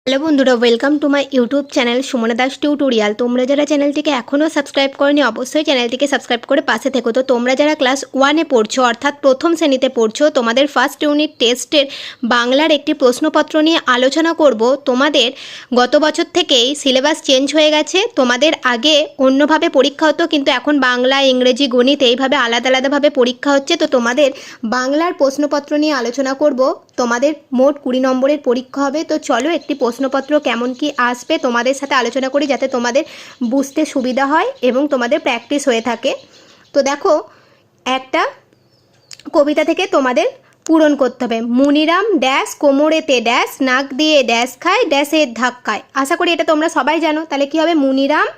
Hello বন্ধুরা, welcome to my YouTube channel Sumana Das tutorial. তোমরা যারা চ্যানেলটিকে এখনও সাবস্ক্রাইব করনি অবশ্যই চ্যানেলটিকে সাবস্ক্রাইব করে পাশে থেকো। তো তোমরা যারা ক্লাস 1-এ পড়ছো অর্থাৎ প্রথম শ্রেণীতে পড়ছো, তোমাদের ফার্স্ট ইউনিট টেস্টের বাংলার একটি প্রশ্নপত্র নিয়ে আলোচনা করব। তোমাদের গত বছর থেকেই সিলেবাস চেঞ্জ হয়ে গেছে। তোমাদের আগে অন্যভাবে পরীক্ষা হতো, কিন্তু এখন বাংলা, ইংরেজি, গণিত এইভাবে আলাদা আলাদাভাবে পরীক্ষা হচ্ছে। তো তোমাদের বাংলার প্রশ্নপত্র নিয়ে আলোচনা করব। তোমাদের মোট 20 নম্বরের পরীক্ষা হবে। তো চলো একটি প্রশ্নপত্র কেমন কি আসবে তোমাদের সাথে আলোচনা করি, যাতে তোমাদের বুঝতে সুবিধা হয় এবং তোমাদের প্র্যাকটিস হয়ে থাকে। তো দেখো, একটা কবিতা থেকে তোমাদের পূরণ করতে হবে। মুনিরাম ড্যাশ কোমরেতে ড্যাশ নাক দিয়ে ড্যাশ খায় ড্যাশের ধাক্কায়। আশা করি এটা তোমরা সবাই জানো। তাহলে কি হবে? মুনিরাম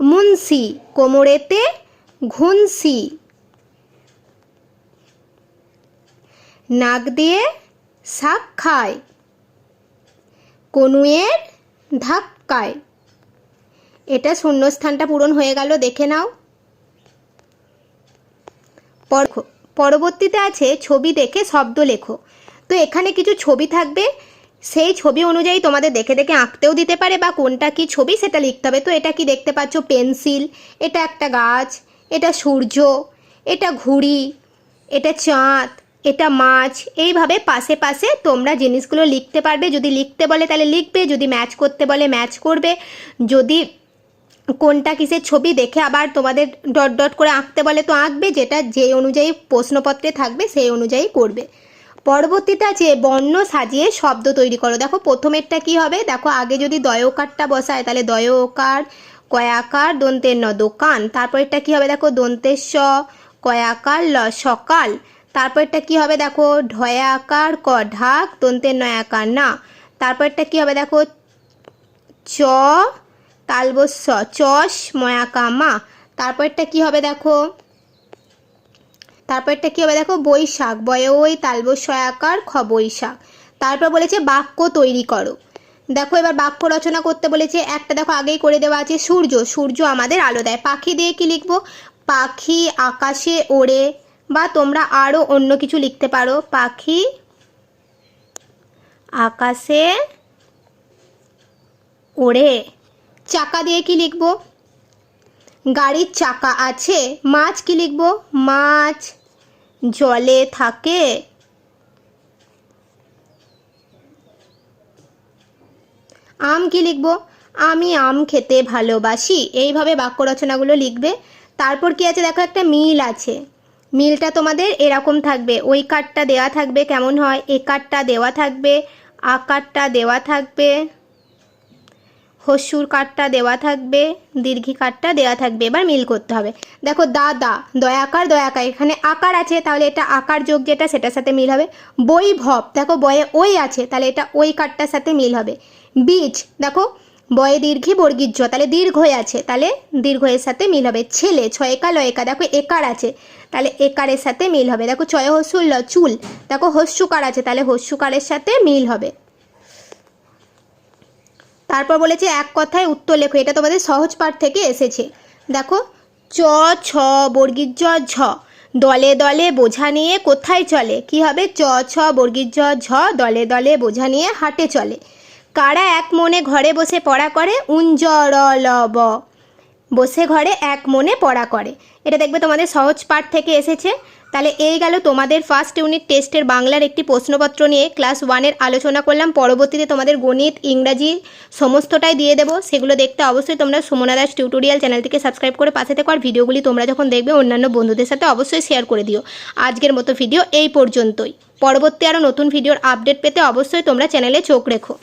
মুন্সি কোমরেতে ঘুনসি নাক দিয়ে শাক খায় কনুয়ের ধাক্কায়। এটা শূন্যস্থানটা পূরণ হয়ে গেল, দেখে নাও। পরবর্তীতে আছে ছবি দেখে শব্দ লেখো। তো এখানে কিছু ছবি থাকবে, সেই ছবি অনুযায়ী তোমাদের দেখে দেখে আঁকতেও দিতে পারে, বা কোনটা কি ছবি সেটা লিখতে হবে। তো এটা কি দেখতে পাচ্ছ? পেন্সিল, এটা একটা গাছ, এটা সূর্য, এটা ঘুড়ি, এটা চাঁদ, এটা মাছ। এইভাবে পাশে পাশে তোমরা জিনিসগুলো লিখতে পারবে। যদি লিখতে বলে তাহলে লিখবে, যদি ম্যাচ করতে বলে ম্যাচ করবে, যদি কোনটা কিসের ছবি দেখে আবার তোমাদের ডট ডট করে আঁকতে বলে তো আঁকবে, যেটা যে অনুযায়ী প্রশ্নপত্রে থাকবে সেই অনুযায়ী করবে। পরবর্তীতে আছে বর্ণ সাজিয়ে শব্দ তৈরি করো। দেখো প্রথমেরটা কি হবে? দেখো আগে যদি দয়কারটা বসায় তাহলে দয়কার, কয়াকার, দন্তের ন দোকান। তারপরেরটা কি হবে? দেখো দন্তের স, কয়াকার ল সকাল। তারপরটা কি হবে? দেখো ঢয়াকার ক ঢাক, দন্তের নয়াকার না। তারপরটা কি হবে? দেখো চ তালবস্য চশ ময়াকা মা। তারপরটা কি হবে? দেখো তারপরটা কি হবে? দেখো বৈশাখ বয়ে ওই তালবস্যয়াকার খ বৈশাখ। তারপর বলেছে বাক্য তৈরি করো। দেখো এবার বাক্য রচনা করতে বলেছে। একটা দেখো আগেই করে দেওয়া আছে সূর্য। সূর্য আমাদের আলো দেয়। পাখি দিয়ে কি লিখবো? পাখি আকাশে ওড়ে, বা তোমরা আরও অন্য কিছু লিখতে পারো। পাখি আকাশে ওড়ে। চাকা দিয়ে কি লিখবো? গাড়ির চাকা আছে। মাছ কি লিখবো? মাছ জলে থাকে। আম কি লিখবো? আমি আম খেতে ভালোবাসি। এইভাবে বাক্য রচনাগুলো লিখবে। তারপর কি আছে? দেখো একটা মিল আছে। মিলটা তোমাদের এরকম থাকবে। ওই কারটা দেওয়া থাকবে, কেমন হয়? এ কারটা দেওয়া থাকবে, আকারটা দেওয়া থাকবে, হস্যুর কারটা দেওয়া থাকবে, দীর্ঘী কারটা দেওয়া থাকবে। এবার মিল করতে হবে। দেখো দাদা দয়াকার দয়াকার, এখানে আকার আছে, তাহলে এটা আকার যোগ যেটা সেটার সাথে মিল হবে। বৈভব, দেখো বয়ে ওই আছে, তাহলে এটা ওই কারটার সাথে মিল হবে। বীজ, দেখো বয়ে দীর্ঘী বর্গীর জ, তাহলে দীর্ঘ আছে, তাহলে দীর্ঘের সাথে মিল হবে। ছেলে ছয়কা লয়কা, দেখো একার আছে, তাহলে একারের সাথে মিল হবে। দেখো চয় হস্যুর ল চুল, দেখো হস্যুকার আছে, তাহলে হস্যুকারের সাথে মিল হবে। তারপর বলেছে এক কথায় উত্তর লেখো। এটা তোমাদের সহজ পাঠ থেকে এসেছে। দেখো চ ছ বর্গীর জ ঝ, দলে দলে বোঝা নিয়ে কোথায় চলে? কি হবে? চ ছ বর্গীর জ ঝ, দলে দলে বোঝা নিয়ে হাটে চলে। কারা এক মনে ঘরে বসে পড়া করে? উঞ্জরলব, বসে ঘরে এক মনে পড়া করে। এটা দেখবে তোমাদের সহজ পাঠ থেকে এসেছে। তাহলে এই গেল তোমাদের ফার্স্ট ইউনিট টেস্টের বাংলার একটি প্রশ্নপত্র নিয়ে ক্লাস 1-এর আলোচনা করলাম। পরবর্তীতে তোমাদের গণিত, ইংরাজি সমস্তটাই দিয়ে দেবো। সেগুলো দেখতে অবশ্যই তোমরা সুমনা দাস টিউটোরিয়াল চ্যানেলটিকে সাবস্ক্রাইব করে পাশে থেকো। আর ভিডিওগুলি তোমরা যখন দেখবে অন্যান্য বন্ধুদের সাথে অবশ্যই শেয়ার করে দিও। আজকের মতো ভিডিও এই পর্যন্তই। পরবর্তী আরও নতুন ভিডিওর আপডেট পেতে অবশ্যই তোমরা চ্যানেলে চোখ রেখো।